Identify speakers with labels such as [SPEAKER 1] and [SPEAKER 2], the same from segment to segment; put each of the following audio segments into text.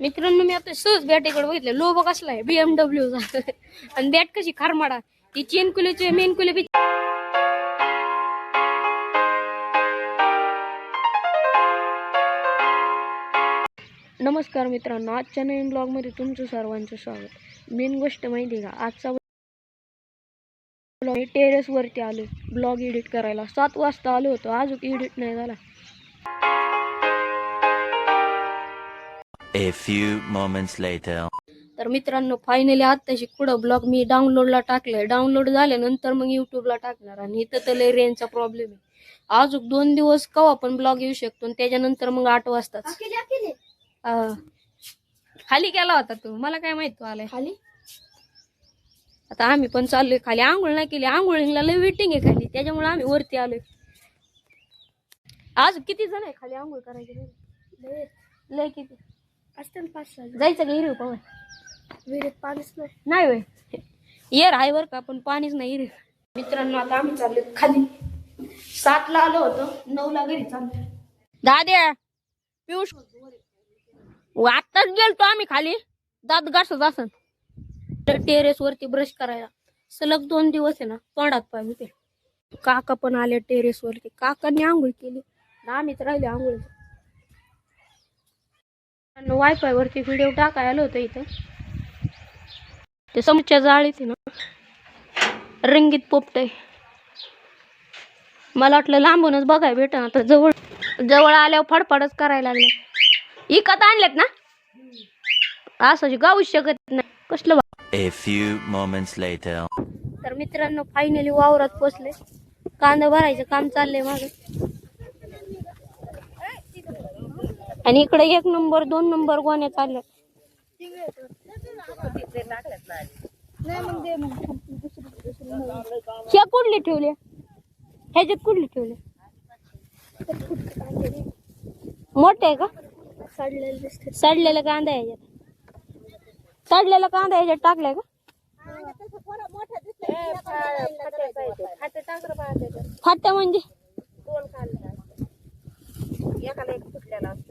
[SPEAKER 1] मित्रांनो मी आता सहज बॅटेकडे बघितलं लोबो कसला आहे BMW चा आणि बॅट कशी खारमाडा ती चेन कुलेची मेन कुले. नमस्कार मित्रांनो, आजच्या नवीन ब्लॉग मध्ये तुमचं सर्वांचं स्वागत. मेन गोष्ट माहिती का, आजचा ब्लॉग टेरेस वरती आलो ब्लॉग एडिट करायला. 7 वाजता आलो होतो, अजून एडिट नाही झाला.
[SPEAKER 2] A few moments later.
[SPEAKER 1] तर मित्रांनो फायनली आत्ताशी पुढं ब्लॉग मी डाउनलोडला टाकलाय. डाउनलोड झाल्यानंतर मग युट्यूबला टाकणार. आणि इथं तर लय रेंजचा प्रॉब्लेम आहे. अजून 2 दिवस केव्हा पण ब्लॉग येऊ शकतो आणि त्याच्यानंतर मग 8 वाजताच. खाली गेला होता तू, मला काय माहित तू आलाय खाली. आता आम्ही पण चाललोय खाली. आंघोळ नाही केली, आंघोळीला लय वेटिंग आहे खाली, त्याच्यामुळे आम्ही वरती आलोय. आज किती जण आहे खाली आंघोळ करायचे? लय किती असतील? 5-6. जायचं का हिरीव पाहून? विहिरीत पाणीच नाही होय. येर आहे बर का, पण पाणीच नाही हिरीव. मित्रांनो आता आम्ही चाललोय खाली. 7ला आलो होतो, 9ला घरी चाललोय. दाद्या पियुष आत्ताच गेलतो आम्ही खाली. दात घासत असन टेरेस वरती ब्रश करायला. सलग 2 दिवस आहे ना तोंडात पाय होते. काका पण आले टेरेस वरती. काकांनी आंघोळ केली, आम्हीच राहिले आंघोळ. वायफाय वरती व्हिडिओ टाकाय आलो होतो. इथं ते समोरच्या जाळीत ना रंगीत पोपट. मला वाटलं लांबूनच बघाय भेट, आता जवळ जवळ आल्यावर फडफडच करायला लागले. इकत आणलेत ना, असं गाऊ शकत नाही. कसलं
[SPEAKER 2] A few moments later.
[SPEAKER 1] तर मित्रांनो फायनली वावरात पोचले. कांदा भरायचं काम चाललंय माझं. आणि इकडे 1 नंबर 2 नंबर गोण्या चालल्या. ह्या कुठली ठेवले, ह्याच्यात कुठली ठेवले? मोठे आहे का? सडलेला कांदा ह्याच्यात. सडलेला कांदा ह्याच्यात टाकलाय का? फाट्या म्हणजे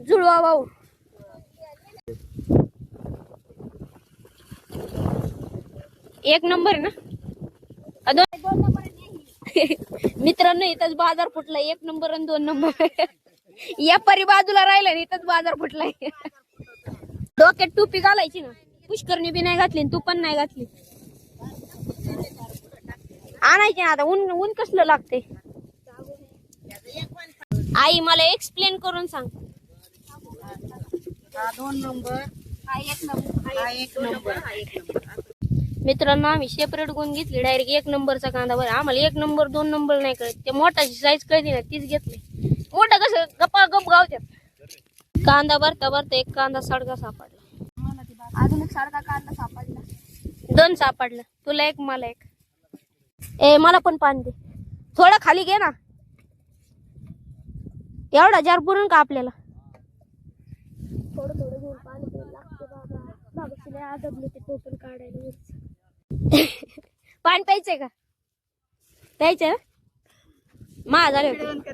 [SPEAKER 1] जुळवा भाऊ. एक नंबर ना. मित्रांनो इथंच बाजार फुटला. 1 नंबर आणि 2 नंबर. या परी बाजूला राहिला, इथंच बाजार फुटलाय. डोक्यात टोपी घालायची ना. पुष्करणी बी नाही घातली, तू पण नाही घातली. आणायची ना आता. ऊन कसलं लागते. आई मला एक्सप्लेन करून सांग.
[SPEAKER 3] 2 नंबर, हा 1 नंबर, हा 1 नंबर.
[SPEAKER 1] मित्रांनो आम्ही सेपरेट गुण घेतली. डायरेक्ट 1 नंबरचा कांदा. बरं आम्हाला 1 नंबर 2 नंबर नाही कळत. ते मोठाची साईज कळते ना, तीच घेतली. मोठा कसं गप्पा गप गावत्यात. कांदा भरता भरता एक कांदा सडका सापडला.
[SPEAKER 3] अजून एक सारखा कांदा सापडला.
[SPEAKER 1] 2 सापडलं. तुला 1 मला 1. ए मला पण पाणी दे. थोडं खाली घे ना. एवढा जार पुरून का आपल्याला? थोडं थोडं घेऊन पाणी लागतं बाबा. बाबाची आदबले ते टोपण काढायला. पाणी प्यायचंय का? प्यायचंय मा झाले होते.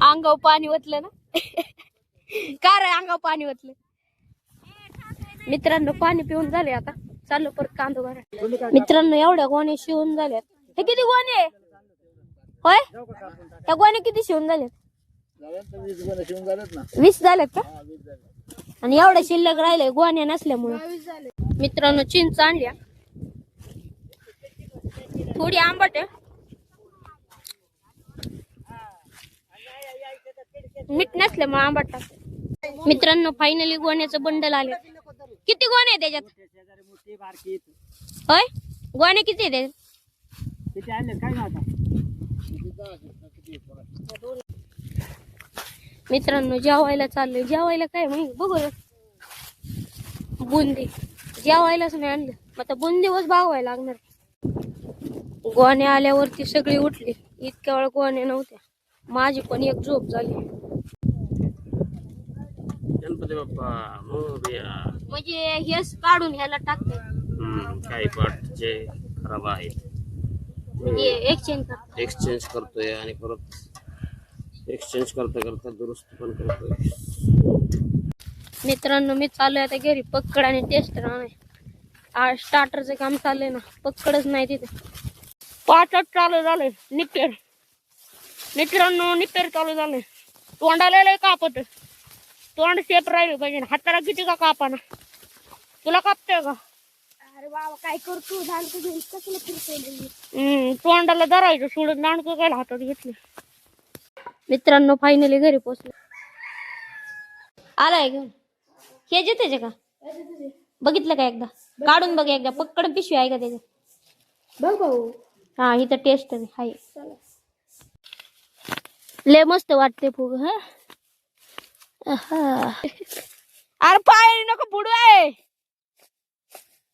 [SPEAKER 1] अंगावर पाणी ओतलं ना. का रे अंगावर पाणी ओतलं? मित्रांनो पाणी पिऊन झाले. आता चाललो परत कांदा भरा. मित्रांनो एवढ्या गोण्या शिवून झाल्यात. हे किती गोणे होय? त्या गोण्या किती शिवून झाल्यात? 20 झाल्यात का? आणि एवढ्या शिल्लक राहिले गोण्या नसल्यामुळे. मित्रांनो चिंच आणल्या. थोडी आंबट आहे. मीठ नसल्यामुळे आंबट टाकते. मित्रांनो फायनली गोण्याचं बंडल आले. किती गोण्या आहे त्याच्यात? होय गोण्या किती आहे त्याच्यात? मित्रांनो जेवायला चाललोय. जेवायला काय माहिती बघू. बुंदी जेवायलाच नाही आणलं. आता बुंदीवरच भागवायला लागणार. गोण्या आल्यावरती सगळी उठली. इतक्या वेळ गोण्या नव्हत्या. माझी पण एक झोप झाली.
[SPEAKER 4] गणपती बाप्पा
[SPEAKER 1] म्हणजे हेच काढून ह्याला टाकते.
[SPEAKER 4] काही पार्ट जे खराब आहेत
[SPEAKER 1] म्हणजे
[SPEAKER 4] एक्सचेंज करतोय आणि परत एक्सचेंज करता करता दुरुस्त पण करतोय.
[SPEAKER 1] मित्रांनो मी चाललोय आता घरी पक्कड आणि टेस्टर आणाय. स्टार्टरचं काम चाललंय ना, पक्कडच नाही तिथे. पाचच चालू झालंय निपेर. मित्रांनो निपेर चालू झालंय. तोंडाला लय कापत, तोंड शेप राहिलं पाहिजे. हाताला किती का कापाना. तुला कापतोय का?
[SPEAKER 3] अरे बाबा काय करतो दांडकं घेऊन कसलं फिरतोय.
[SPEAKER 1] तोंडाला धरायचं सोडून दांडकं काय हातात घेतलं. मित्रांनो फायनली घरी पोहोचलो. आलाय घेऊन. हे जे त्याचे का बघितलं का? एकदा काढून बघ, एकदा पक्कड पिशवी आहे का त्याच्यात
[SPEAKER 3] बघ भाऊ.
[SPEAKER 1] हा इथं टेस्ट आहे. लय मस्त वाटते फुग. हा अरे पाय नको बुडू आहे.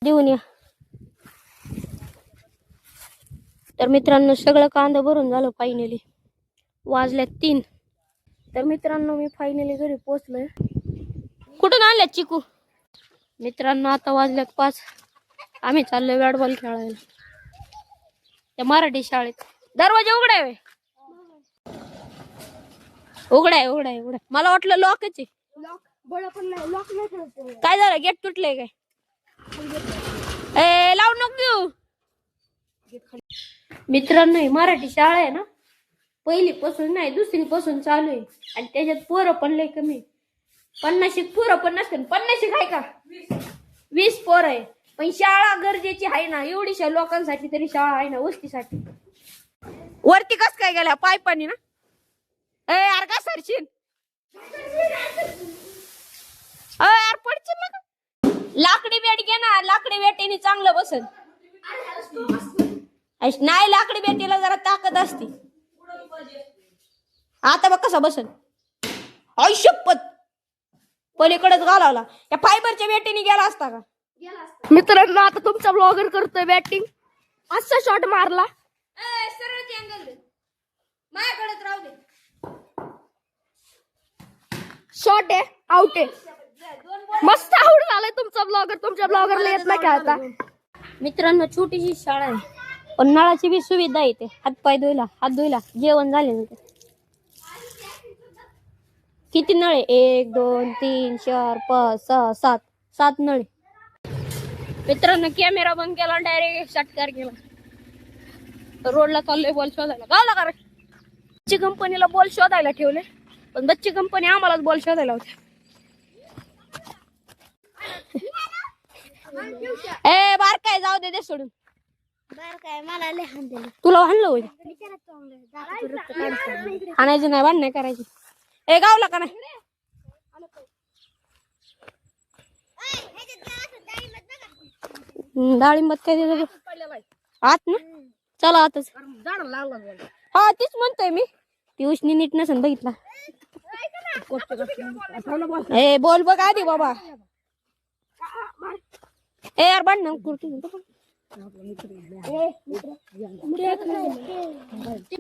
[SPEAKER 1] देऊन या. तर मित्रांनो सगळं कांदा भरून झालं फायनली. वाजल्यात 3. तर मित्रांनो मी फायनली घरी पोहोचलोय. कुठून आणल्यात चिकू? मित्रांनो आता वाजल्यात 5. आम्ही चाललोय बॅट बॉल खेळायला त्या मराठी शाळेत. दरवाजा उघडाय. उघडाय. मला वाटलं लॉकच आहे.
[SPEAKER 3] लॉक बळ पण नाही, लॉक नाही करत.
[SPEAKER 1] काय झालं? गेट तुटलंय काय? ए लावू नको देऊ. मित्रांनो ही मराठी शाळा आहे ना, पहिली पासून नाही 2री पासून चालू आहे. आणि त्याच्यात पोरं पण लय कमी. 50 पोरं पण नसते. 50 आहे का? 20 पोरं आहे. पण शाळा गरजेची आहे ना, एवढीशा लोकांसाठी तरी शाळा आहे ना, वस्तीसाठी. वरती कस काय गेल्या पायपानी ना? ए यार का सरशील? यार पडशील ना. लाकडी बेट घे ना, लाकडी बेटीने चांगलं बसल. नाही लाकडी बेटीला जरा ताकद असते. आता बघ कसा बसल. शपथ पलीकडेच घालावला. या फायबरच्या बेटीने गेला असता का?
[SPEAKER 3] मित्रांनो आता तुमचा ब्लॉगर करतोय बॅटिंग. असा शॉट मारला.
[SPEAKER 1] माझ्याकडेच राहू दे.
[SPEAKER 3] शॉट आहे, आउट आहे. मस्त आउट झालाय तुमचा ब्लॉगर. तुमच्या ब्लॉगरला येत नाही का आता?
[SPEAKER 1] मित्रांनो छोटीशी शाळा आहे, पण नळाची बी सुविधा येते. हात धुयला जेवण झाल्यानंतर. किती नळे? 1 2 3 4 5 6 7 7 नळे. मित्रांनो कॅमेरा बंद केला, डायरेक्ट षटकार केला. रोडला चाललोय बॉल शोधायला. गावला का? बच्ची कंपनीला बॉल शोधायला ठेवले, पण बच्ची कंपनी आम्हालाच बॉल शोधायला होते. ए बार काय जाऊ दे सोडून.
[SPEAKER 3] काय मला लय हाण दिलं.
[SPEAKER 1] तुला हाणलं होय? हाणायचं नाही, भांडण नाही करायची. ए गावला का नाही? डाळिंबात काय दिलं आत ना? चला आताच. हा तीच म्हणतोय मी. ती उष्णी नीट नसन बघितला. ए बोल बघ आधी बाबा. ए यार भांडण करतो.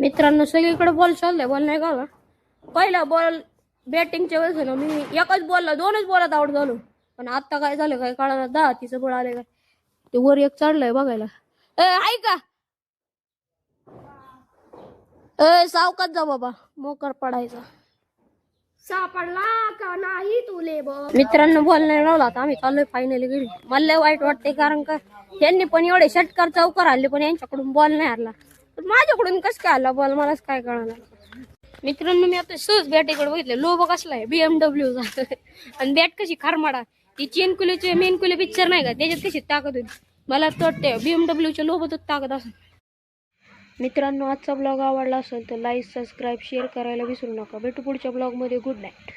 [SPEAKER 1] मित्रांनो सगळीकडे बॉल चाललाय, बॉल नाही गावला. पहिला बॉल बॅटिंगच्या वेळेस ना मी एकाच बॉलला 2च बॉलात आउट झालो. पण आता काय झालं काय कळाला. 10 तिचं बळ आले काय ते वर एक चढलंय बघायला. आहे का? सावकाश जा बाबा, मोकर पडायचा.
[SPEAKER 3] सापडला का नाही तुले बघ.
[SPEAKER 1] मित्रांनो बॉल नाही लावला. आता आम्ही चाललोय फायनली घरी. मला लय वाईट वाटतंय, कारण का यांनी पण एवढे षटकार चौकार हल्ले, पण यांच्याकडून बॉल नाही हरला. पण माझ्याकडून कसं काय हरला बॉल मलाच काय कळणार. मित्रांनो मी आता सहज बॅटीकडे बघितलं. लोबो कसला आहे BMW चा. आणि बॅट कशी खारमाडा. ती चेनकुलीचे मेनकुले पिक्चर नाही का, त्याच्यात कशी ताकद होती. मला वाटते BMW च्या लोबोतच ताकद असेल. मित्रांनो आजचा ब्लॉग आवडला असेल तर लाईक सबस्क्राईब शेअर करायला विसरू नका. भेटू पुढच्या ब्लॉग मध्ये. Good night.